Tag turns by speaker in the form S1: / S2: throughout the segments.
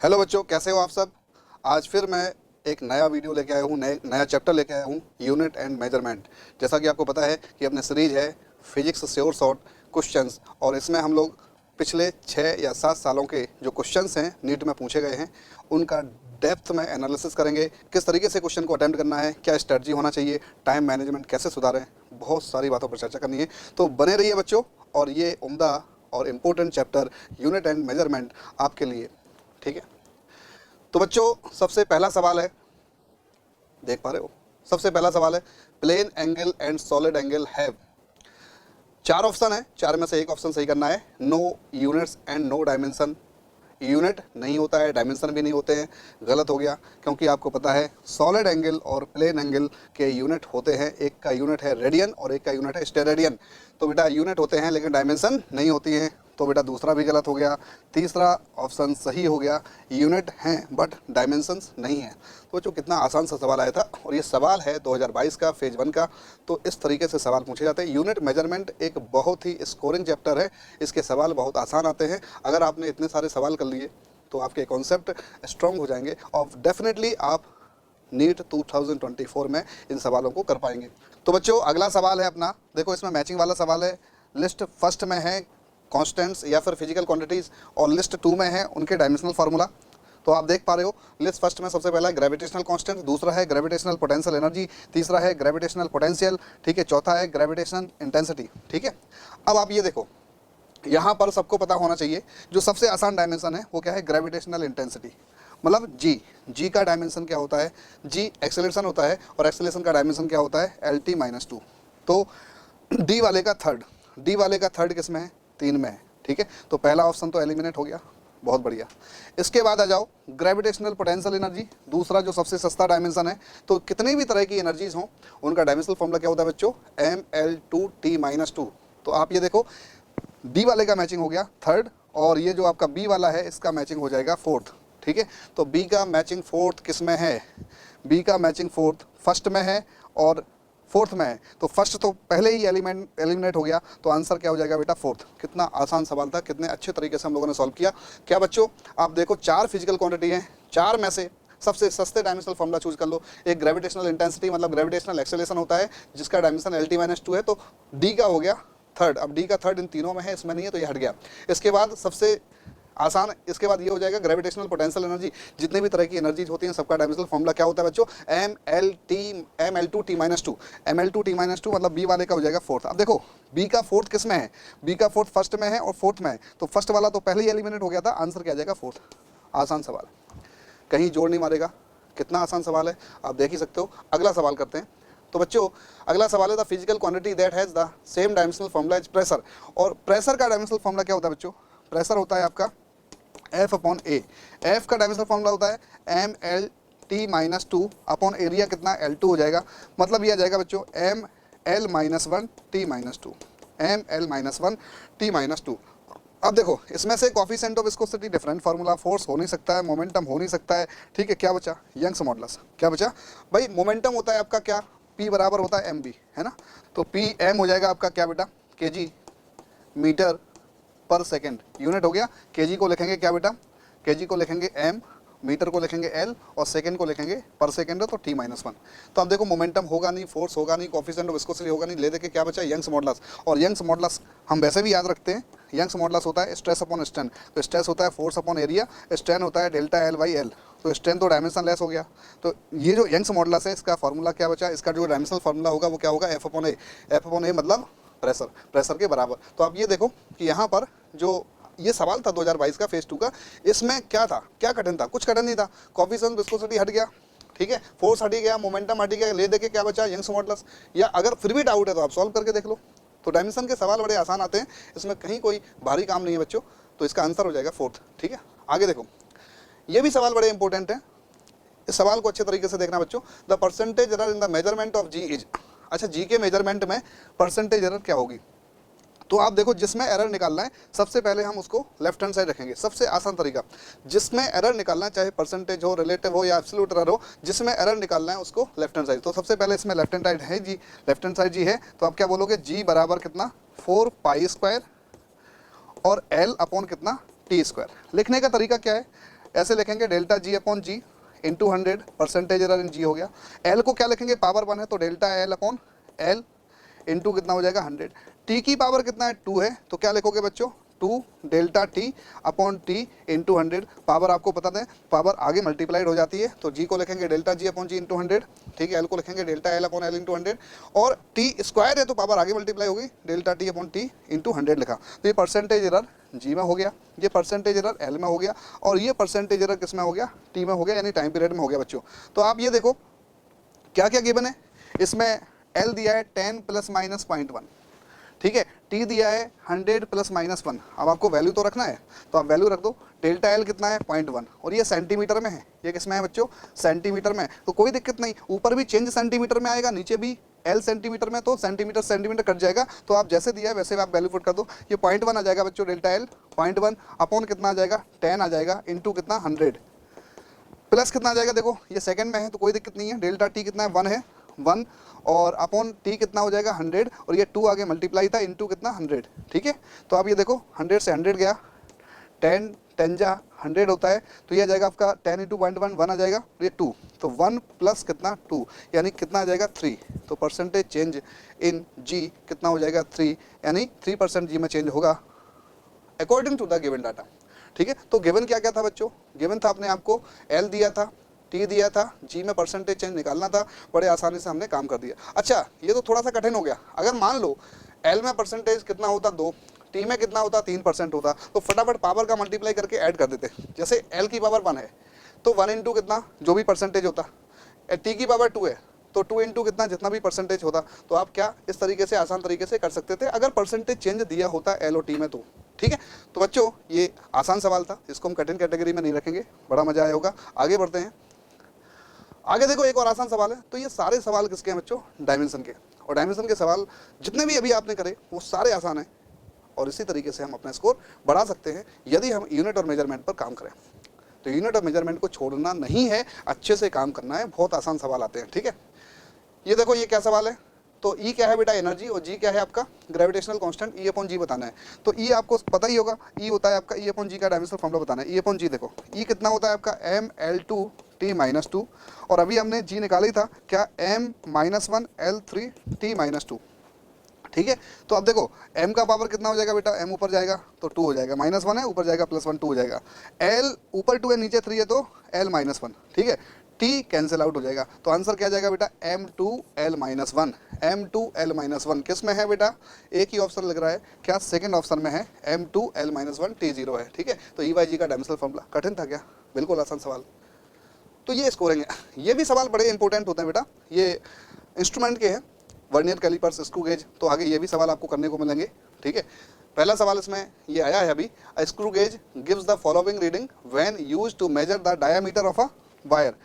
S1: Hello बच्चों, कैसे हो आप सब। आज फिर मैं एक नया वीडियो लेके आया हूँ, नया चैप्टर लेके आया हूँ, यूनिट एंड मेजरमेंट। जैसा कि आपको पता है कि अपने सीरीज है फिजिक्स श्योर शॉर्ट क्वेश्चंस, और इसमें हम लोग पिछले 6 या 7 सालों के जो क्वेश्चंस हैं नीट में पूछे गए हैं उनका डेप्थ में एनालिसिस करेंगे। किस तरीके से क्वेश्चन को अटेम्प्ट करना है, क्या स्ट्रेटजी होना चाहिए, टाइम मैनेजमेंट कैसे सुधारें, बहुत सारी बातों पर चर्चा करनी है। तो बने रहिए बच्चों, और ये उम्दा और important chapter unit and measurement आपके लिए, ठीक है। तो बच्चों, सबसे पहला सवाल है, देख पा रहे हो, सबसे पहला सवाल है plane angle and solid angle have. 4 option है, 4 में से एक ऑप्शन सही करना है। No units and no dimension, unit नहीं होता है, डायमेंशन भी नहीं होते हैं, गलत हो गया। क्योंकि आपको पता है सॉलिड एंगल और प्लेन एंगल के यूनिट होते हैं, एक का यूनिट है रेडियन और एक का यूनिट है स्टेरेडियन। तो बेटा यूनिट होते हैं लेकिन डायमेंशन नहीं होती है, तो बेटा दूसरा भी गलत हो गया। तीसरा ऑप्शन सही हो गया, यूनिट हैं बट डायमेंशंस नहीं है। तो बच्चों कितना आसान सा सवाल आया था, और ये सवाल है 2022 का फेज 1 का। तो इस तरीके से सवाल पूछे जाते हैं। यूनिट मेजरमेंट एक बहुत ही स्कोरिंग चैप्टर है, इसके सवाल बहुत आसान आते हैं। अगर आपने इतने सारे सवाल कर लिए तो आपके कॉन्सेप्ट स्ट्रॉन्ग हो जाएंगे और डेफिनेटली आप नीट 2024 में इन सवालों को कर पाएंगे। तो बच्चों अगला सवाल है अपना, देखो इसमें मैचिंग वाला सवाल है। लिस्ट फर्स्ट में है कांस्टेंट्स या फिर फिजिकल क्वांटिटीज़, और लिस्ट 2 में है उनके डायमेंशनल फार्मूला। तो आप देख पा रहे हो, लिस्ट फर्स्ट में सबसे पहला है ग्रेविटेशनल कांस्टेंट, दूसरा है ग्रेविटेशनल पोटेंशियल एनर्जी, तीसरा है ग्रेविटेशनल पोटेंशियल, ठीक है, चौथा है ग्रेविटेशनल इंटेंसिटी, ठीक है। अब आप ये देखो, यहाँ पर सबको पता होना चाहिए जो सबसे आसान डायमेंशन है वो क्या है, ग्रेविटेशनल इंटेंसिटी। मतलब जी का डायमेंशन क्या होता है, जी एक्सेलरेशन होता है, और एक्सेलरेशन का डायमेंशन क्या होता है, LT-2। तो डी वाले का थर्ड किस में है, 3 में है, ठीक है। तो पहला ऑप्शन तो एलिमिनेट हो गया, बहुत बढ़िया। इसके बाद आ जाओ ग्रेविटेशनल पोटेंशियल एनर्जी, दूसरा जो सबसे सस्ता डायमेंशन है। तो कितनी भी तरह की एनर्जीज हों उनका डायमेंशनल फॉर्मूला क्या होता है बच्चों, ML2T-2। तो आप ये देखो, डी वाले का मैचिंग हो गया थर्ड, और ये जो आपका बी वाला है इसका मैचिंग हो जाएगा फोर्थ, ठीक है। तो बी का मैचिंग फोर्थ किस में है, बी का मैचिंग फोर्थ फर्स्ट में है और फोर्थ में है। तो फर्स्ट तो पहले ही एलिमिनेट हो गया, तो आंसर क्या हो जाएगा बेटा, फोर्थ। कितना आसान सवाल था, कितने अच्छे तरीके से हम लोगों ने सॉल्व किया। क्या बच्चों, आप देखो 4 फिजिकल क्वांटिटी हैं, 4 में से सबसे सस्ते डायमेंशनल फॉर्मूला चूज कर लो। एक ग्रेविटेशनल इंटेंसिटी मतलब ग्रेविटेशनल एक्सेलरेशन होता है जिसका डायमेंशन LT-2 है, तो डी का हो गया थर्ड। अब डी का थर्ड इन तीनों में है, इसमें नहीं है तो ये हट गया। इसके बाद सबसे आसान, इसके बाद ये हो जाएगा ग्रेविटेशनल पोटेंशियल एनर्जी। जितने भी तरह की एनर्जीज होती हैं सबका डायमेंशनल फॉर्मूला क्या होता है बच्चों, ML2T-2। ML2T-2 मतलब बी वाले का हो जाएगा फोर्थ। अब देखो बी का फोर्थ किस में है, बी का फोर्थ फर्स्ट में है और फोर्थ में है, तो फर्स्ट वाला तो पहले ही एलिमिनेट हो गया था, आंसर क्या आ जाएगा, फोर्थ। आसान सवाल, कहीं जोड़ नहीं मारेगा, कितना आसान सवाल है, आप देख ही सकते हो। अगला सवाल करते हैं। तो बच्चों अगला सवाल है the physical quantity that has the same dimensional formula as pressure. और प्रेशर का डायमेंशनल फॉर्मूला क्या होता है बच्चों, प्रेशर होता है आपका F/A। एफ का डायमेंशनल फॉर्मूला होता है ML-T-2 अपॉन एरिया कितना, L2 हो जाएगा। मतलब ये आ जाएगा बच्चों ML-1T-2, ML-1T-2। अब देखो इसमें से coefficient of viscosity different formula, force हो नहीं सकता है, मोमेंटम हो नहीं सकता है, ठीक है। क्या बचा, यंग्स मॉडुलस। क्या बचा भाई, मोमेंटम होता है आपका क्या, P बराबर होता है mv, है ना। तो PM हो जाएगा आपका क्या बेटा, kg मीटर पर सेकेंड, यूनिट हो गया। kg को लिखेंगे क्या बेटा, kg को लिखेंगे m, मीटर को लिखेंगे l, और सेकंड को लिखेंगे पर सेकंड है तो T-1। तो अब देखो मोमेंटम होगा नहीं, फोर्स होगा नहीं, कॉफिशिएंट ऑफ विस्कोसिटी होगा नहीं, ले दे के क्या बचा, यंग्स मॉडुलस। और यंग्स मॉडुलस हम वैसे भी याद रखते हैं, यंग्स मॉडुलस होता है स्ट्रेस अपॉन स्ट्रेन। तो स्ट्रेस होता है फोर्स अपॉन एरिया, स्ट्रेन होता है डेल्टा L/L। तो स्ट्रेन तो डायमेंशन लेस हो गया। तो ये जो यंग्स मॉडुलस है इसका फार्मूला क्या बचा, इसका जो डायमेंशनल फार्मूला होगा वो क्या होगा, F/A। F/A मतलब प्रेशर के बराबर। तो आप ये देखो कि यहाँ पर जो ये सवाल था 2022 का फेज 2 का, इसमें क्या था, क्या कठिन था, कुछ कठिन नहीं था। कॉफिशिएंट विस्कोसिटी हट गया, ठीक है, फोर्स हट गया, मोमेंटम हट गया, ले दे के क्या बचा, यंग्स मॉडुलस। या अगर फिर भी डाउट है तो आप सॉल्व करके देख लो। तो डायमेंशन के सवाल बड़े आसान आते हैं, इसमें कहीं कोई भारी काम नहीं है बच्चों। तो इसका आंसर हो जाएगा फोर्थ, ठीक है। आगे देखो, ये भी सवाल बड़े इंपॉर्टेंट है, इस सवाल को अच्छे तरीके से देखना बच्चोों। The percentage error in the measurement of G is. अच्छा, जी के मेजरमेंट में परसेंटेज एरर क्या होगी। तो आप देखो जिसमें एरर निकालना है सबसे पहले हम उसको लेफ्ट हैंड साइड रखेंगे, सबसे आसान तरीका। जिसमें एरर निकालना है, चाहे परसेंटेज हो, रिलेटिव हो या एब्सोल्यूट एरर हो, जिसमें एरर निकालना है उसको लेफ्ट हैंड साइड। तो सबसे पहले इसमें लेफ्ट हैंड साइड है जी, लेफ्ट हैंड साइड जी है, तो आप क्या बोलोगे, जी बराबर कितना 4π² और L अपॉन कितना T²। लिखने का तरीका क्या है, ऐसे लिखेंगे delta G upon G into 100, percentage error in G हो गया। एल को क्या लिखेंगे, पावर 1 है तो delta L upon L into कितना हो जाएगा 100। टी की पावर कितना है 2 है तो क्या लिखोगे बच्चों 2 delta T upon T into 100। Power आपको पता है पावर आगे मल्टीप्लाइड हो जाती है तो जी को लिखेंगे delta G upon G into 100, ठीक है। एल को लिखेंगे delta L upon L into 100 और टी स्क्वायर है तो पावर आगे मल्टीप्लाई होगी, delta T upon T into 100 लिखा। तो ये परसेंटेज एरर जी में हो गया, ये परसेंटेज एरर एल में हो गया और ये परसेंटेज एरर किस में हो गया, टी में हो गया, यानी टाइम पीरियड में हो गया बच्चों। तो आप ये देखो क्या क्या गिवन है इसमें। एल दिया है 10 प्लस माइनस 0.1, ठीक है। टी दिया है 100 प्लस माइनस 1। अब आपको वैल्यू तो रखना है तो आप वैल्यू रख दो। डेल्टा एल कितना है 0.1 और ये सेंटीमीटर में है, ये किस में है बच्चों, सेंटीमीटर में। तो कोई दिक्कत नहीं, ऊपर भी चेंज सेंटीमीटर में आएगा, नीचे भी एल सेंटीमीटर में, तो सेंटीमीटर सेंटीमीटर कट जाएगा। तो आप जैसे दिया है वैसे आप वैल्यू पुट कर दो। ये 0.1 आ जाएगा बच्चों, डेल्टा एल 0.1 अपॉन कितना आ जाएगा 10 आ जाएगा इंटू कितना 100 प्लस कितना आ जाएगा, देखो ये सेकंड में है तो कोई दिक्कत नहीं है। डेल्टा टी कितना है 1 है 1 और अपॉन टी कितना हो जाएगा 100 और ये 2 आगे मल्टीप्लाई था इंटू कितना 100, ठीक है। तो आप ये देखो 100 से 100 गया, 10 10 जा 100 होता है तो ये आ जाएगा आपका 10 इंटू 0.1 1 आ जाएगा और ये 2 तो 1 प्लस कितना 2 यानी कितना आ जाएगा 3। तो परसेंटेज चेंज इन जी कितना हो जाएगा 3, यानी 3% जी में चेंज होगा according to the given data, ठीक है। तो गिवन क्या क्या था बच्चों, गिवन था अपने आपको एल दिया था, टी दिया था, जी में परसेंटेज चेंज निकालना था, बड़े आसानी से हमने काम कर दिया। अच्छा ये तो थोड़ा सा कठिन हो गया, अगर मान लो एल में परसेंटेज कितना होता 2, टी में कितना होता 3% होता तो फटाफट पावर का मल्टीप्लाई करके ऐड कर देते। जैसे एल की पावर 1 है तो 1 इंटू कितना जो भी परसेंटेज होता, टी की पावर 2 है तो 2 इंटू कितना जितना भी परसेंटेज होता। तो आप क्या इस तरीके से आसान तरीके से कर सकते थे अगर परसेंटेज चेंज दिया होता एल और टी में तो, ठीक है। तो बच्चों ये आसान सवाल था, इसको हम कठिन कैटेगरी में नहीं रखेंगे, बड़ा मजा आया होगा। आगे बढ़ते हैं, आगे देखो एक और आसान सवाल है। तो ये सारे सवाल किसके हैं बच्चों, डायमेंशन के। और डायमेंशन के सवाल जितने भी अभी आपने करे वो सारे आसान हैं और इसी तरीके से हम अपना स्कोर बढ़ा सकते हैं यदि हम यूनिट और मेजरमेंट पर काम करें। तो यूनिट और मेजरमेंट को छोड़ना नहीं है, अच्छे से काम करना है, बहुत आसान सवाल आते हैं, ठीक है। ये देखो ये क्या सवाल है, तो ई क्या है बेटा एनर्जी और जी क्या है आपका ग्रेविटेशनल कांस्टेंट, ई अपॉन जी बताना है। तो ई आपको पता ही होगा, ई होता है आपका ई अपॉन जी का डायमेंशनल फॉर्मूला बताना है। ई अपॉन जी देखो ई कितना होता है आपका mL2T-2 और अभी हमने जी निकाली था क्या m-1L3T-2, ठीक है। तो अब देखो m का पावर कितना हो जाएगा बेटा, m ऊपर जाएगा तो 2 हो जाएगा, -1 है ऊपर जाएगा +1 2 हो जाएगा, l ऊपर 2 है नीचे 3 है तो l-1, ठीक है। t कैंसिल आउट हो जाएगा तो आंसर क्या जाएगा बेटा m2l-1। m2l-1 किस में है बेटा, एक ही ऑप्शन लग रहा है, क्या सेकंड ऑप्शन में है m2l-1 T0 है, ठीक है। तो ई वाई जी का डायमेंशनल फॉर्मूला, कठिन था क्या, बिल्कुल आसान सवाल। तो ये स्कोरिंग है, ये भी सवाल बड़े इंपॉर्टेंट होते हैं बेटा, ये इंस्ट्रूमेंट के हैं, वर्नियर कैलिपर्स, स्क्रू गेज। तो आगे ये भी सवाल आपको करने को मिलेंगे, ठीक है। पहला सवाल इसमें ये आया है अभी, a screw gauge gives the following reading when used to measure the diameter of a wire.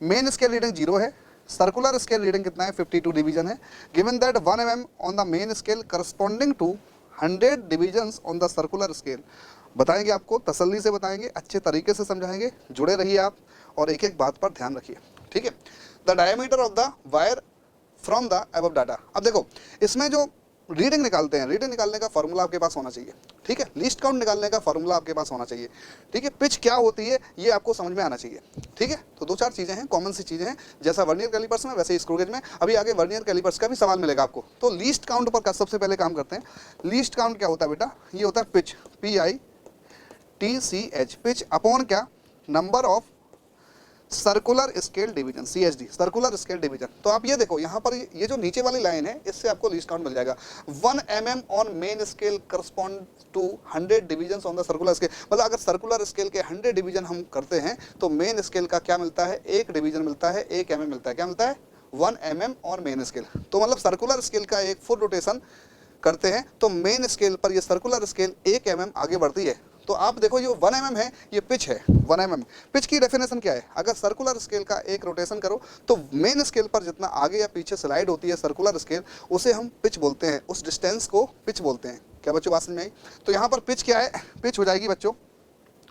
S1: Main scale reading 0 है, सर्कुलर स्केल रीडिंग कितना है 52 डिवीजन है। Given that 1 mm on the main scale corresponding to 100 divisions on the circular scale. बताएंगे आपको, तसल्ली से बताएंगे, अच्छे तरीके से समझाएंगे, जुड़े रहिए आप और एक एक बात पर ध्यान रखिए, ठीक है। The diameter of the wire from the above data. अब देखो इसमें जो रीडिंग निकालते हैं, रीडिंग निकालने का फॉर्मूला आपके पास होना चाहिए, ठीक है। लीस्ट काउंट निकालने का फॉर्मूला आपके पास होना चाहिए, ठीक है। पिच क्या होती है ये आपको समझ में आना चाहिए, ठीक है। तो 2-4 चीज़ें हैं, कॉमन सी चीज़ें हैं, जैसा वर्नियर कैलिपर्स में वैसे ही स्क्रू गेज में। अभी आगे वर्नियर कैलिपर्स का भी सवाल मिलेगा आपको। तो लीस्ट काउंट पर सबसे पहले काम करते हैं। लीस्ट काउंट क्या होता है बेटा, ये होता है पिच, PITCH, पिच अपॉन क्या, number of circular scale division, CSD, circular scale division. तो आप ये देखो यहाँ पर ये जो नीचे वाली लाइन है इससे आपको लीस्ट काउंट मिल जाएगा। 1 mm on main scale correspond to 100 division on the circular scale. मतलब अगर सर्कुलर स्केल के 100 डिवीजन हम करते हैं तो मेन स्केल का क्या मिलता है, 1 डिवीजन मिलता है, 1 mm मिलता है, क्या मिलता है 1 mm ऑन मेन स्केल। तो मतलब सर्कुलर स्केल का एक फुल रोटेशन करते हैं तो मेन स्केल पर ये सर्कुलर स्केल 1 mm आगे बढ़ती है। तो आप देखो ये 1 mm है, ये पिच है 1 mm। पिच की डेफिनेशन क्या है, अगर सर्कुलर स्केल का एक रोटेशन करो तो मेन स्केल पर जितना आगे या पीछे स्लाइड होती है सर्कुलर स्केल उसे हम पिच बोलते हैं, उस डिस्टेंस को पिच बोलते हैं। क्या बच्चों बात समझ में आई? तो यहाँ पर पिच क्या है, पिच हो जाएगी बच्चों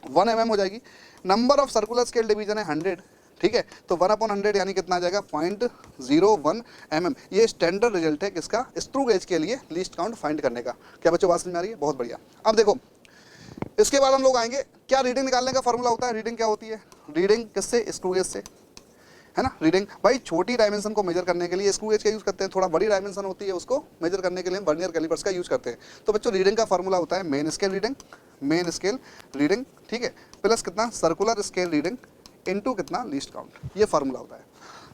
S1: 1 mm हो जाएगी। Number of circular scale division है 100, ठीक है। तो 1/100 यानी कितना आ जाएगा 0.01 mm। ये स्टैंडर्ड रिजल्ट है किसका, स्क्रू गेज के लिए लीस्ट काउंट फाइंड करने का। क्या बच्चों बात समझ में आ रही है? बहुत बढ़िया। अब देखो इसके बाद हम लोग आएंगे, क्या रीडिंग निकालने का फॉर्मूला होता है। रीडिंग क्या होती है, रीडिंग किससे, स्क्रू गेज से, है ना। रीडिंग भाई छोटी डायमेंशन को मेजर करने के लिए स्क्रू गेज का यूज करते हैं, थोड़ा बड़ी डायमेंशन होती है उसको मेजर करने के लिए वर्नियर कैलिपर्स का यूज करते हैं। तो बच्चों रीडिंग का फॉर्मूला होता है main scale reading, main scale reading, ठीक है, प्लस कितना सर्कुलर स्केल रीडिंग इनटू कितना लीस्ट काउंट, ये फार्मूला होता है,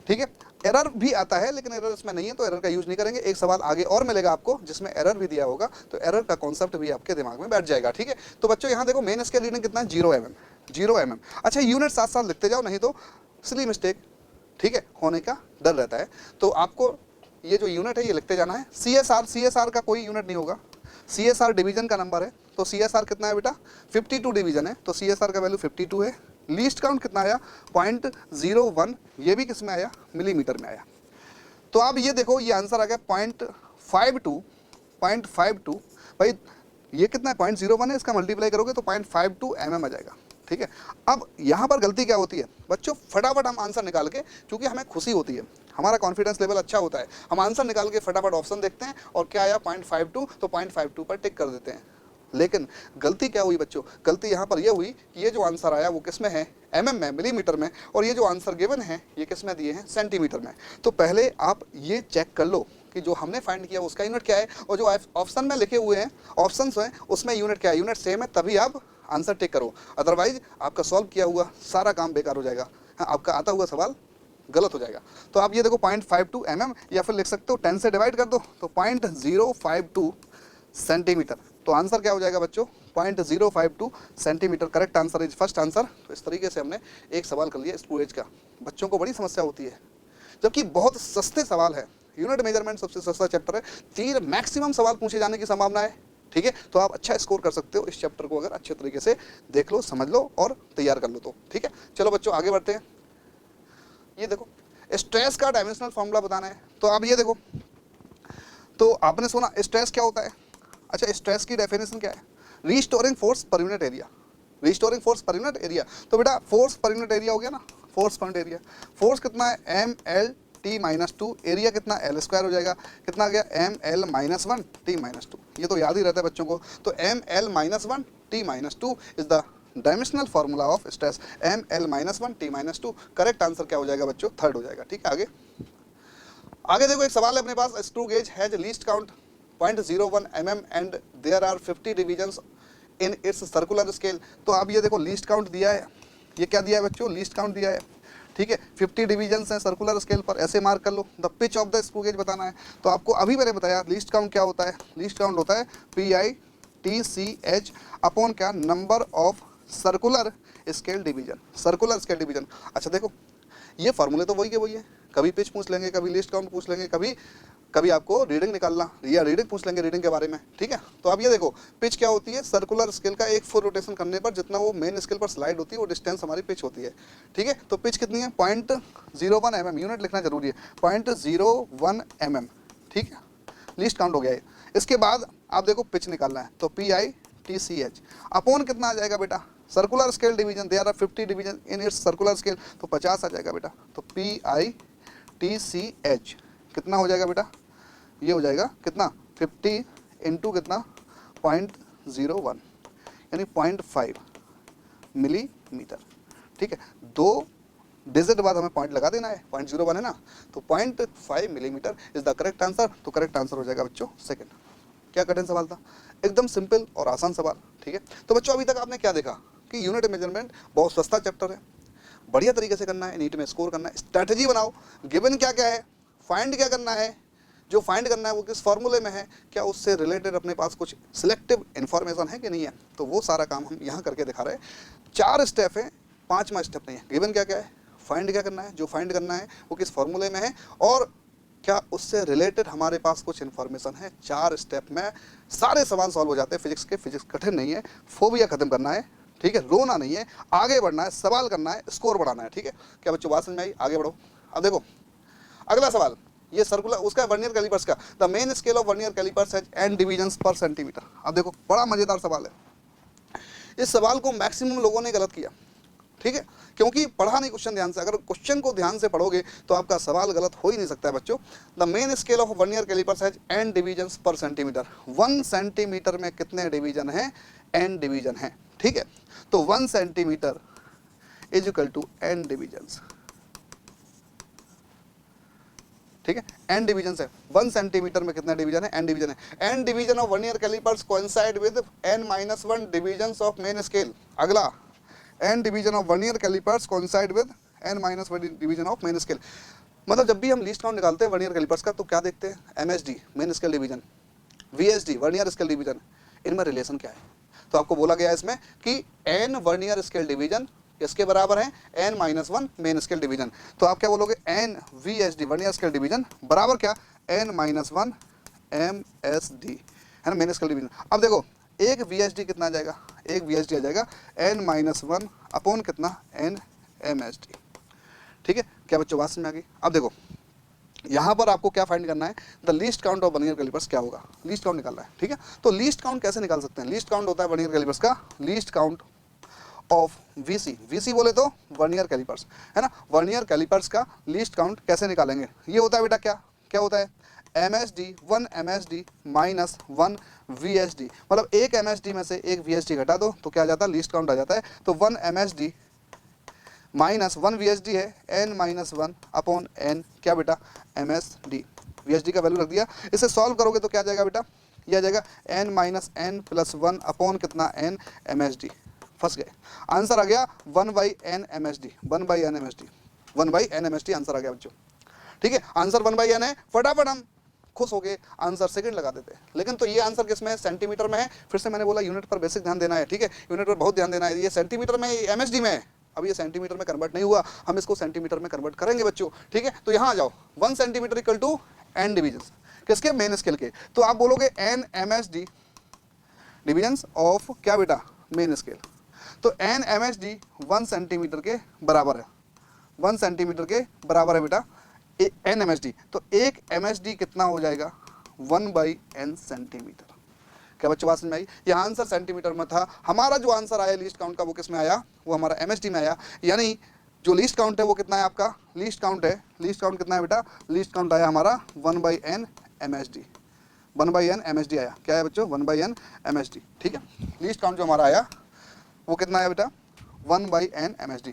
S1: ठीक है। एरर भी आता है लेकिन एरर इसमें नहीं है तो एरर का यूज नहीं करेंगे। एक सवाल आगे और मिलेगा आपको जिसमें एरर भी दिया होगा, तो एरर का कॉन्सेप्ट भी आपके दिमाग में बैठ जाएगा, ठीक है। तो बच्चों यहाँ देखो मेन स्केल रीडिंग कितना है, 0 mm, 0 mm। अच्छा यूनिट साथ साथ लिखते जाओ, नहीं तो सिली मिस्टेक, ठीक है, होने का डर रहता है। तो आपको ये जो यूनिट है ये लिखते जाना है। CSR का कोई यूनिट नहीं होगा, CSR डिवीजन का नंबर है, तो CSR कितना है बेटा, 52 डिवीजन है, तो CSR का वैल्यू 52 है। लीस्ट काउंट कितना आया, 0.01, ये भी किस में आया, मिलीमीटर में आया। तो अब ये देखो ये आंसर आ गया 0.52 भाई, ये कितना है 0.01 है, इसका मल्टीप्लाई करोगे तो 0.52 mm आ जाएगा, ठीक है। अब यहाँ पर गलती क्या होती है बच्चों, फटाफट हम आंसर निकाल के, क्योंकि हमें खुशी होती है, हमारा कॉन्फिडेंस लेवल अच्छा होता है, हम आंसर निकाल के फटाफट ऑप्शन देखते हैं और क्या आया 0.52, तो 0.52 पर टिक कर देते हैं। लेकिन गलती क्या हुई बच्चों, गलती यहाँ पर यह हुई कि ये जो आंसर आया वो किस में है, mm में, मिलीमीटर में, और ये जो आंसर गिवन है ये किस में दिए हैं, सेंटीमीटर में। तो पहले आप ये चेक कर लो कि जो हमने फाइंड किया उसका यूनिट क्या है, और जो ऑप्शन में लिखे हुए हैं, ऑप्शंस हैं, उसमें यूनिट क्या है, यूनिट सेम है, तभी आप आंसर टिक करो, अदरवाइज आपका सॉल्व किया हुआ सारा काम बेकार हो जाएगा, हाँ, आपका आता हुआ सवाल गलत हो जाएगा। तो आप ये देखो 0.52 mm, या फिर लिख सकते हो 10 से डिवाइड कर दो तो 0.052 सेंटीमीटर। तो आंसर क्या हो जाएगा बच्चों, 0.052 centimetre, correct answer is first answer. तो इस तरीके से हमने एक सवाल कर लिया स्क्रू गेज का। बच्चों को बड़ी समस्या होती है, जबकि बहुत सस्ते सवाल है, यूनिट मेजरमेंट सबसे सस्ता चैप्टर है, 3 मैक्सिमम सवाल पूछे जाने की संभावना है, ठीक है। तो आप अच्छा स्कोर कर सकते हो इस चैप्टर को अगर अच्छे तरीके से देख लो, समझ लो और तैयार कर लो तो, ठीक है। चलो बच्चों आगे बढ़ते हैं। ये देखो स्ट्रेस का डायमेंशनल फॉर्मूला बताना है, तो आप ये देखो, तो आपने सुना स्ट्रेस क्या होता है। अच्छा स्ट्रेस की डेफिनेशन क्या है, restoring force per unit area, restoring force per unit area. तो बेटा फोर्स पर यूनिट एरिया हो गया ना, force per unit area, force कितना है ML/T-2, एरिया कितना L² हो जाएगा, कितना आ गया ML-1T-2, ये तो याद ही रहता है बच्चों को। तो ML-1T-2 is the dimensional formula of stress, ML-1T-2। Correct answer क्या हो जाएगा बच्चों, थर्ड हो जाएगा, ठीक है। आगे आगे देखो एक सवाल है अपने पास, screw gauge has least count 0.01 mm and there are 50 divisions in its circular scale. तो अब ये देखो लीस्ट काउंट दिया है, ये क्या दिया है बच्चों, लीस्ट काउंट दिया है, ठीक है, 50 डिविजन्स हैं सर्कुलर स्केल पर, ऐसे मार्क कर लो। The pitch of the screw gauge बताना है, तो आपको अभी मैंने बताया लीस्ट काउंट क्या होता है, लीस्ट काउंट होता है PITCH अपॉन क्या, number of circular scale division, circular scale division. अच्छा देखो ये फार्मूले तो वही के वही है, कभी पिच पूछ लेंगे, कभी लिस्ट काउंट पूछ लेंगे, कभी आपको रीडिंग निकालना या रीडिंग पूछ लेंगे, रीडिंग के बारे में, ठीक है। तो अब ये देखो पिच क्या होती है, सर्कुलर स्केल का एक फुल रोटेशन करने पर जितना वो मेन स्केल पर स्लाइड होती है वो डिस्टेंस हमारी पिच होती है, ठीक है। तो पिच कितनी है 0.01 mm, यूनिट लिखना जरूरी है, 0.01 mm, ठीक है। लिस्ट काउंट हो गया है। इसके बाद आप देखो पिच निकालना है, तो PITCH अपॉन कितना आ जाएगा बेटा, circular scale division, there are 50 division in its circular scale, तो 50 आ जाएगा बेटा। तो PITCH कितना हो जाएगा बेटा, ये हो जाएगा कितना 50 इंटू कितना 0.01 यानी 0.5 मिलीमीटर, ठीक है। 2 डिजिट बाद हमें पॉइंट लगा देना है, 0.01 है ना, तो 0.5 millimetre is the correct answer. तो करेक्ट आंसर हो जाएगा बच्चों सेकंड। क्या कठिन सवाल था, एकदम सिंपल और आसान सवाल, ठीक है। तो बच्चों अभी तक आपने क्या देखा कि यूनिट मेजरमेंट बहुत सस्ता चैप्टर है, बढ़िया तरीके से करना है, नीट में स्कोर करना है, स्ट्रैटेजी बनाओ, गिवन क्या क्या है, फाइंड क्या करना है, जो फाइंड करना है वो किस फॉर्मूले में है, क्या उससे रिलेटेड अपने पास कुछ सिलेक्टिव इन्फॉर्मेशन है कि नहीं है, तो वो सारा काम हम यहाँ करके दिखा रहे हैं। 4 स्टेप है, 5वां स्टेप नहीं है। गिवन क्या क्या है, फाइंड क्या करना है, जो फाइंड करना है वो किस फॉर्मूले में है, और क्या उससे रिलेटेड हमारे पास कुछ इन्फॉर्मेशन है। 4 स्टेप में सारे सवाल सॉल्व हो जाते हैं फिजिक्स के। फिजिक्स कठिन नहीं है, फोबिया खत्म करना है, ठीक है, रोना नहीं है, आगे बढ़ना है, सवाल करना है, स्कोर बढ़ाना है, ठीक है। क्या बच्चों बात समझ में आई, आगे बढ़ो। अब देखो अगला सवाल, ये सर्कुलर उसका वर्नियर कैलिपर्स का, the main scale of vernier calipers has n divisions per centimetre. अब देखो बड़ा मजेदार सवाल है, इस सवाल को मैक्सिमम लोगों ने गलत किया, ठीक है, क्योंकि पढ़ा नहीं क्वेश्चन ध्यान से। अगर क्वेश्चन को ध्यान से पढ़ोगे तो आपका सवाल गलत हो ही नहीं सकता है बच्चों। The main scale of vernier calipers has n divisions per centimetre, 1 centimetre में कितने डिवीजन हैं, n डिवीजन है, ठीक है। तो 1 centimetre is equal to n divisions, ठीक है। n डिवीजन है, 1 सेंटीमीटर में कितना डिवीजन है, n डिवीजन है। n division of vernier calipers coincide with n-1 divisions of main scale. अगला, n division of vernier calipers coincide with n-1 division of main scale. मतलब जब भी हम लीस्ट काउंट निकालते हैं वर्नियर कैलिपर्स का तो क्या देखते हैं, MSD main scale division, VSD vernier scale division, इनमें रिलेशन क्या है। तो आपको बोला गया है इसमें कि n वर्नियर स्केल डिवीजन इसके बराबर है n-1 मेन स्केल डिवीजन। तो आप क्या बोलोगे, n VSD vernier scale division बराबर क्या, n-1 MSD, है ना, मेन स्केल डिवीजन। अब देखो एक VSD कितना आ जाएगा, एक VSD आ जाएगा n-1 अपॉन कितना, n MSD, ठीक है। क्या बच्चों बात समझ में आ गई। अब देखो यहाँ पर आपको क्या फाइंड करना है, the least count of vernier calipers क्या होगा, लीस्ट काउंट निकालना है, ठीक है। तो लीस्ट काउंट कैसे निकाल सकते हैं, लीस्ट काउंट होता है वर्नियर कैलिपर्स का लीस्ट काउंट ऑफ VC बोले तो वर्नियर कैलिपर्स, है ना। वर्नियर कैलिपर्स का लीस्ट काउंट कैसे निकालेंगे, ये होता है बेटा क्या क्या होता है, MSD 1 MSD माइनस 1 VSD, मतलब एक MSD में से एक VSD घटा दो तो क्या आ जाता है, लीस्ट काउंट आ जाता है। तो 1 MSD माइनस 1 VSD है n-1 अपॉन n क्या बेटा, MSD, VSD का वैल्यू रख दिया। इसे सॉल्व करोगे तो क्या आ जाएगा बेटा, ये आ जाएगा n-n प्लस 1 अपॉन कितना, n MSD। फंस गए, आंसर आ गया 1/n MSD, 1/n MSD, 1/n MSD answer आ गया बच्चों, ठीक है। आंसर 1/n है, फटाफट हम खुश हो गए, आंसर सेकंड लगा देते हैं। लेकिन तो ये आंसर किस में है, सेंटीमीटर में है। फिर से मैंने बोला यूनिट पर बेसिक ध्यान देना है, ठीक है, यूनिट पर बहुत ध्यान देना है। ये सेंटीमीटर में, MSD में है, अब ये सेंटीमीटर में कन्वर्ट नहीं हुआ, हम इसको सेंटीमीटर में कन्वर्ट करेंगे बच्चों, ठीक है। तो यहाँ आ जाओ, 1 centimetre equal to n division किसके, मेन स्केल के। तो आप बोलोगे n MSD डिवीजन्स ऑफ क्या बेटा, मेन स्केल। तो n MSD 1 सेंटीमीटर के बराबर है, 1 सेंटीमीटर के बराबर है बेटा n MSD। तो एक MSD कितना हो जाएगा, 1/n सेंटीमीटर। क्या बच्चों बात समझ में आई। यहाँ आंसर सेंटीमीटर में था, हमारा जो आंसर आया लीस्ट काउंट का वो किस में आया, वो हमारा MSD में आया। यानी जो लीस्ट काउंट है वो कितना है आपका, लीस्ट काउंट है, लीस्ट काउंट कितना है बेटा, लीस्ट काउंट आया हमारा 1/n MSD, 1/n MSD आया। क्या है बच्चों, 1/n MSD, ठीक है। लीस्ट काउंट जो हमारा आया वो कितना आया बेटा, 1/n MSD।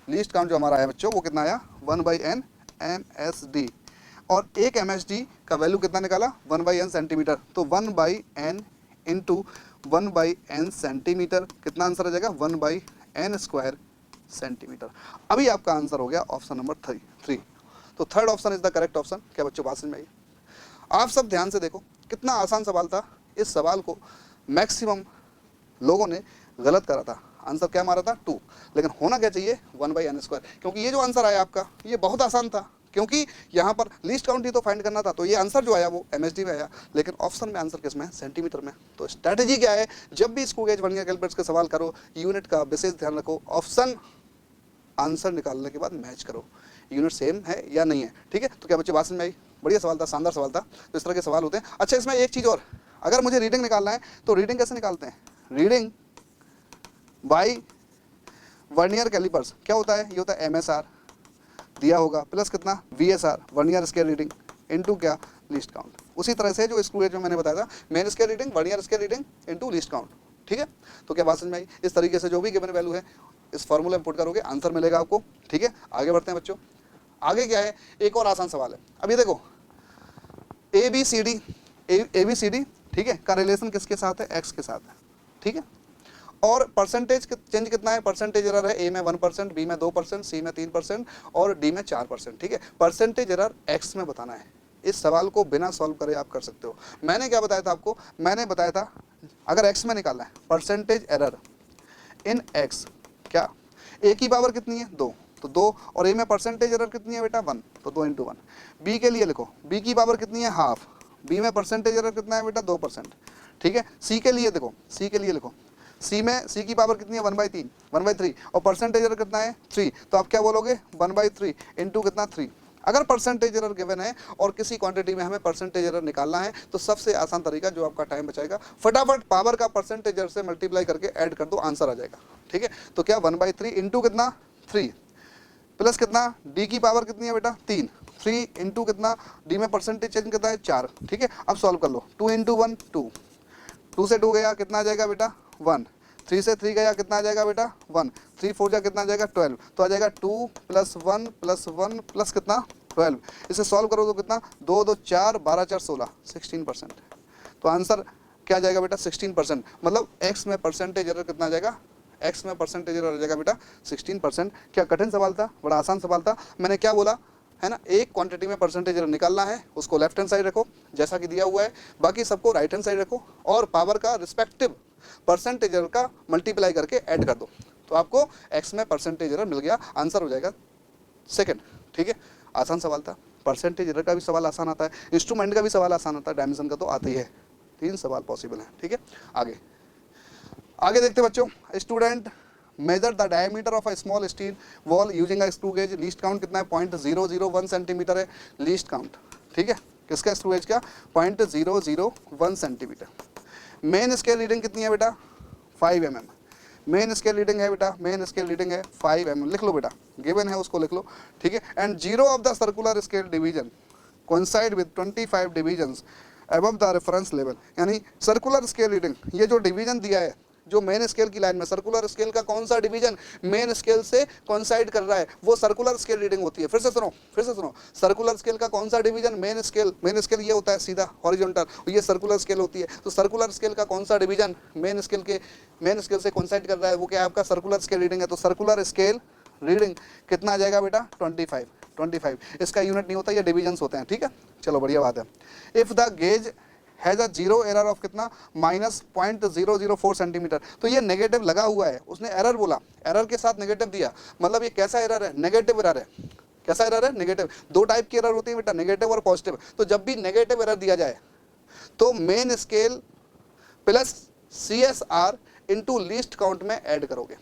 S1: लीस्ट काउंट जो हमारा आया बच्चों वो कितना आया, 1/n MSD। और एक MSD का वैल्यू कितना निकाला, 1/n सेंटीमीटर। तो 1/n इंटू 1/n सेंटीमीटर, कितना आंसर आ जाएगा, 1/n स्क्वायर सेंटीमीटर। अभी आपका आंसर हो गया ऑप्शन नंबर 3। तो third option is the correct option. क्या बच्चों बात समझ में आई। आप सब ध्यान से देखो, कितना आसान सवाल था। इस सवाल को मैक्सिमम लोगों ने गलत करा था, आंसर क्या मारा था 2, लेकिन होना क्या चाहिए 1/n स्क्वायर। क्योंकि ये जो आंसर आया आपका ये बहुत आसान था, क्योंकि यहाँ पर लीस्ट काउंट ही तो फाइंड करना था। तो ये आंसर जो आया वो MSD में आया, लेकिन ऑप्शन में आंसर किस में है, सेंटीमीटर में। तो स्ट्रैटेजी क्या है, जब भी स्क्रू गेज वर्नियर कैलिपर्स के सवाल करो, यूनिट का विशेष ध्यान रखो, ऑप्शन आंसर निकालने के बाद मैच करो, यूनिट सेम है या नहीं है, ठीक है। तो क्या बच्चे बात समझ में आई। बढ़िया सवाल था, शानदार सवाल था। तो इस तरह के सवाल होते हैं। अच्छा, इसमें एक चीज़ और, अगर मुझे रीडिंग निकालना है तो रीडिंग कैसे निकालते हैं, रीडिंग बाई वर्नियर कैलिपर्स क्या होता है, ये होता है MSR दिया होगा प्लस कितना VSR vernier scale reading into क्या, लीस्ट काउंट। उसी तरह से जो स्क्रू गेज में मैंने बताया था, main scale reading vernier scale reading into least count, ठीक है। तो क्या बात समझ में आई। इस तरीके से जो भी गिवन वैल्यू है इस फॉर्मूले में पुट करोगे, आंसर मिलेगा आपको, ठीक है। आगे बढ़ते हैं बच्चों। आगे क्या है, एक और आसान सवाल है। अभी देखो ABCD ठीक है, का रिलेशन किसके साथ है, X के साथ है, ठीक है। और परसेंटेज चेंज कितना है, परसेंटेज एरर है A में 1%, B में 2%, C में 3% और D में 4%, ठीक है। परसेंटेज एरर X में बताना है। इस सवाल को बिना सॉल्व करे आप कर सकते हो। मैंने क्या बताया था आपको, मैंने बताया था अगर X में निकालना है परसेंटेज एरर इन X, क्या A की पावर कितनी है 2, तो 2, और A में परसेंटेज एरर कितनी है बेटा 1, तो 2 × 1। B के लिए लिखो, B की पावर कितनी है हाफ, B में परसेंटेज एरर कितना है बेटा 2%, ठीक है। C के लिए देखो, C के लिए लिखो, C की पावर कितनी है 1/3 और परसेंटेज एरर कितना है 3, तो आप क्या बोलोगे 1/3 इंटू कितना 3। अगर परसेंटेज एरर गिवन है और किसी क्वांटिटी में हमें परसेंटेज एरर निकालना है तो सबसे आसान तरीका जो आपका टाइम बचाएगा, फटाफट पावर का परसेंटेज एरर से मल्टीप्लाई करके ऐड कर दो, आंसर आ जाएगा, ठीक है। तो क्या 1/3 इंटू कितना 3 प्लस कितना D की पावर कितनी है बेटा 3 इंटू कितना D में परसेंटेज चेंज कितना है 4, ठीक है। अब सॉल्व कर लो, 2 × 1 2 से 2 गया, कितना आ जाएगा बेटा 1, 3 से 3 गया कितना आ जाएगा बेटा 1, 3 4 जा कितना आ जाएगा 12, तो आ जाएगा 2 + 1 + 1 प्लस कितना 12। इसे सॉल्व करो तो कितना 2 2 4 12 4 16 16%। तो आंसर क्या आ जाएगा बेटा 16%। मतलब एक्स में परसेंटेज एरर कितना आ जाएगा, एक्स में परसेंटेज एरर आ जाएगा बेटा 16%। क्या कठिन सवाल था, बड़ा आसान सवाल था। मैंने क्या बोला है ना, एक क्वांटिटी में परसेंटेज एरर निकालना है, उसको लेफ्ट हैंड साइड रखो जैसा कि दिया हुआ है, बाकी सबको राइट हैंड साइड रखो और पावर का रिस्पेक्टिव परसेंटेज एरर का मल्टीप्लाई करके ऐड कर दो, तो आपको एक्स में परसेंटेज एरर मिल गया, आंसर हो जाएगा सेकंड। ठीक है, आसान सवाल था। परसेंटेज एरर का भी सवाल आसान आता है, इंस्ट्रूमेंट का भी सवाल आसान आता है, डायमेंशन का तो आता ही है। 3 सवाल पॉसिबल है। ठीक है, आगे आगे देखते बच्चों। Student major the diameter of a small steel wall using a screw gauge. Least count कितना है 0.001 सेंटीमीटर है लीस्ट काउंट। ठीक है, किसका स्क्रू गेज का 0.001 सेंटीमीटर। मेन स्केल रीडिंग कितनी है बेटा 5 mm। मेन स्केल रीडिंग है बेटा, मेन स्केल रीडिंग है 5 mm। लिख लो बेटा, गिवन है उसको लिख लो। ठीक है, and 0 of the circular scale division coincide with 25 divisions above the reference level. यानी सर्कुलर स्केल रीडिंग, ये जो डिवीजन दिया है जो मेन स्केल की लाइन में, सर्कुलर स्केल का कौन सा डिवीजन मेन स्केल से कोइंसाइड कर रहा है वो सर्कुलर स्केल रीडिंग होती है। फिर से सुनो, सर्कुलर स्केल का कौन सा डिवीजन मेन स्केल ये होता है सीधा हॉरिजॉन्टल, ये सर्कुलर स्केल होती है। तो सर्कुलर स्केल का कौन सा डिवीजन मेन स्केल से कोइंसाइड कर रहा है वो क्या है आपका सर्कुलर स्केल रीडिंग है। तो सर्कुलर स्केल रीडिंग कितना आ जाएगा बेटा 25। इसका यूनिट नहीं होता, ये डिवीजन्स होते हैं। ठीक है, चलो बढ़िया बात है। If the gauge has a zero error of कितना -0.004 सेंटीमीटर। तो ये नेगेटिव लगा हुआ है, उसने एरर बोला, एरर के साथ नेगेटिव दिया, मतलब ये कैसा एरर है नेगेटिव एरर है। कैसा एरर है नेगेटिव। दो टाइप की एरर होती है बेटा, नेगेटिव और पॉजिटिव। तो जब भी नेगेटिव एरर दिया जाए तो main scale plus CSR into least count में ऐड करोगे।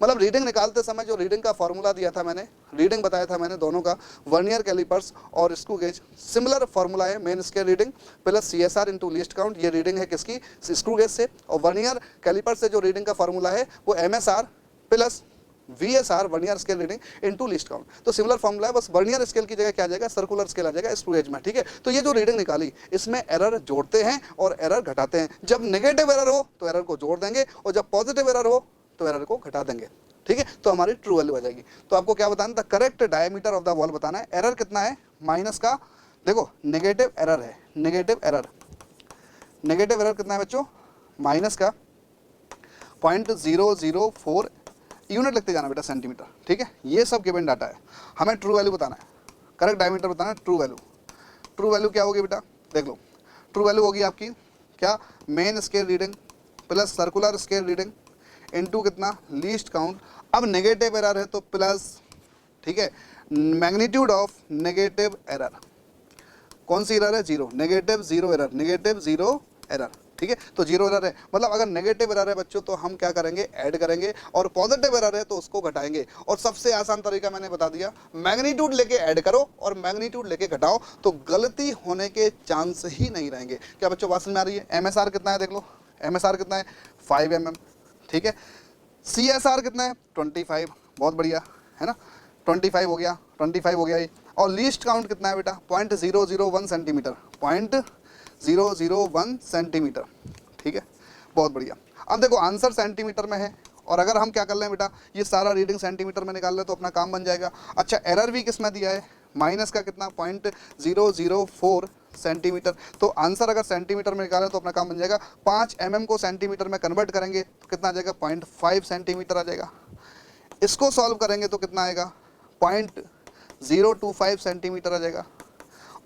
S1: मतलब रीडिंग निकालते समय जो रीडिंग का फॉर्मूला दिया था मैंने, रीडिंग बताया था मैंने दोनों का, वर्नियर कैलिपर्स और स्क्रू गेज, सिमिलर फॉर्मूला है main scale reading plus CSR into least count. ये रीडिंग है किसकी स्क्रू गेज से, और वर्नियर कैलिपर से जो रीडिंग का फॉर्मूला है वो MSR plus VSR vernier scale reading into least count. तो सिमिलर फॉर्मूला है, बस वर्नियर स्केल की जगह क्या आ जाएगा सर्कुलर स्केल आ जाएगा स्क्रू गेज में। ठीक है, तो ये जो रीडिंग निकाली इसमें एरर जोड़ते हैं और एरर घटाते हैं। जब नेगेटिव एरर हो तो एरर को जोड़ देंगे और जब पॉजिटिव एरर हो तो एरर को घटा देंगे। ठीक है, तो हमारी ट्रू वैल्यू आ जाएगी। तो आपको क्या बताना था, correct diameter of the wall बताना है। एरर कितना है माइनस का, देखो नेगेटिव एरर है, नेगेटिव एरर कितना है बच्चों माइनस का 0.004 यूनिट लिखते जाना बेटा सेंटीमीटर। ठीक है, ये सब गिवन डाटा है, हमें ट्रू वैल्यू बताना है, करेक्ट डायमीटर बताना है। ट्रू वैल्यू क्या होगी बेटा, देख लो। ट्रू वैल्यू होगी आपकी क्या, main scale reading plus circular scale reading into कितना लीस्ट काउंट। अब नेगेटिव एरर है तो प्लस, ठीक है, मैग्नीट्यूड ऑफ नेगेटिव एरर। कौन सी एरर है, जीरो, नेगेटिव जीरो एरर। ठीक है, तो जीरो एरर है, मतलब अगर नेगेटिव एरर है बच्चों तो हम क्या करेंगे ऐड करेंगे, और पॉजिटिव एरर है तो उसको घटाएंगे। और सबसे आसान तरीका मैंने बता दिया, मैग्नीट्यूड लेके ऐड करो और मैग्नीट्यूड लेके घटाओ, तो गलती होने के चांस ही नहीं रहेंगे। क्या बच्चों बात समझ में आ रही है। MSR कितना है देख लो, MSR कितना है 5 mm। ठीक है, CSR कितना है 25, बहुत बढ़िया है ना, 25 हो गया ये। और लीस्ट काउंट कितना है बेटा 0.001 सेंटीमीटर, 0.001 सेंटीमीटर। ठीक है, बहुत बढ़िया। अब देखो आंसर सेंटीमीटर में है, और अगर हम क्या कर लें बेटा ये सारा रीडिंग सेंटीमीटर में निकाल लें तो अपना काम बन जाएगा। अच्छा, एरर भी किस में दिया है, माइनस का कितना 0.004 सेंटीमीटर। तो आंसर अगर सेंटीमीटर में निकालें तो अपना काम बन जाएगा। 5 mm को सेंटीमीटर में कन्वर्ट करेंगे तो कितना आ जाएगा 0.5 सेंटीमीटर आ जाएगा। इसको सॉल्व करेंगे तो कितना आएगा 0.025 सेंटीमीटर आ जाएगा।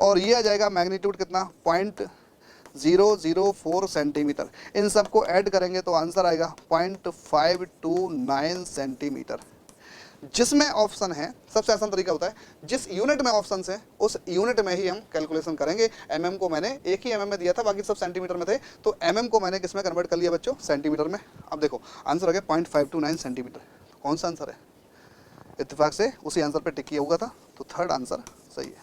S1: और ये आ जाएगा मैग्नीट्यूड कितना 0.004 सेंटीमीटर। इन सबको ऐड करेंगे तो आंसर आएगा 0.529 सेंटीमीटर। जिसमें ऑप्शन है, सबसे आसान तरीका होता है जिस यूनिट में ऑप्शन है उस यूनिट में ही हम कैलकुलेशन करेंगे। mm को मैंने एक ही mm में दिया था, बाकी सब सेंटीमीटर में थे, तो mm को मैंने किस में कन्वर्ट कर लिया बच्चों सेंटीमीटर में। अब देखो आंसर आ गया 0.529 सेंटीमीटर। कौन सा आंसर है, इत्तेफाक से उसी आंसर पर टिक किया हुआ था, तो थर्ड आंसर सही है।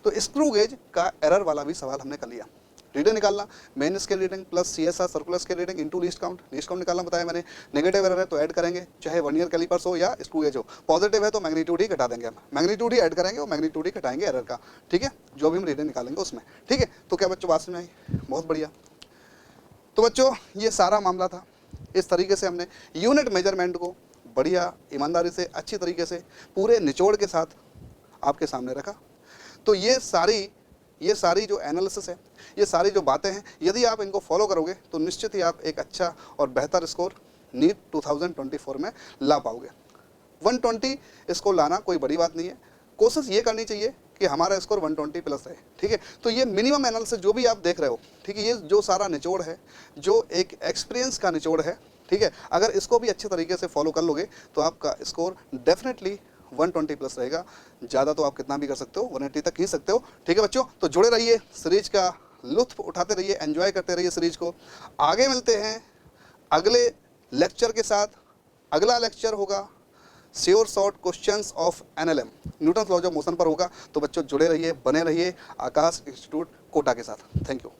S1: तो स्क्रू गेज का एरर वाला भी सवाल हमने कर लिया। रीडिंग निकालना, main scale reading plus CSR circular scale reading into least count निकालना बताया मैंने। नेगेटिव एरर है तो ऐड करेंगे, चाहे वर्नियर कैलिपर्स हो या स्क्रू गेज हो। पॉजिटिव है तो मैग्नीट्यूड ही घटा देंगे, हम मैग्नीट्यूड ही ऐड करेंगे और मैग्नीट्यूड ही घटाएंगे एरर का। ठीक है, जो भी हम रीडिंग निकालेंगे उसमें। ठीक है, तो क्या बच्चों बात समझ में आई, बहुत बढ़िया। तो बच्चों ये सारा मामला था। इस तरीके से हमने यूनिट मेजरमेंट को बढ़िया ईमानदारी से अच्छी तरीके से पूरे निचोड़ के साथ आपके सामने रखा। तो ये सारी जो एनालिसिस है, ये सारी जो बातें हैं, यदि आप इनको फॉलो करोगे तो निश्चित ही आप एक अच्छा और बेहतर स्कोर नीट 2024 में ला पाओगे। 120 स्कोर लाना कोई बड़ी बात नहीं है, कोशिश ये करनी चाहिए कि हमारा स्कोर 120 प्लस रहे, ठीक है। तो ये मिनिमम एनालिसिस जो भी आप देख रहे हो, ठीक है, ये जो सारा निचोड़ है, जो एक एक्सपीरियंस का निचोड़ है, ठीक है, अगर इसको भी अच्छे तरीके से फॉलो कर लोगे तो आपका स्कोर डेफिनेटली 120 प्लस रहेगा। ज़्यादा तो आप कितना भी कर सकते हो, 180 तक खींच सकते हो, ठीक है बच्चों। तो जुड़े रहिए, सीरीज का लुत्फ उठाते रहिए, एंजॉय करते रहिए सीरीज को। आगे मिलते हैं अगले लेक्चर के साथ। अगला लेक्चर होगा sure short questions of NLM, Newton laws of motion पर होगा। तो बच्चों जुड़े रहिए, बने रहिए आकाश इंस्टीट्यूट कोटा के साथ। Thank you.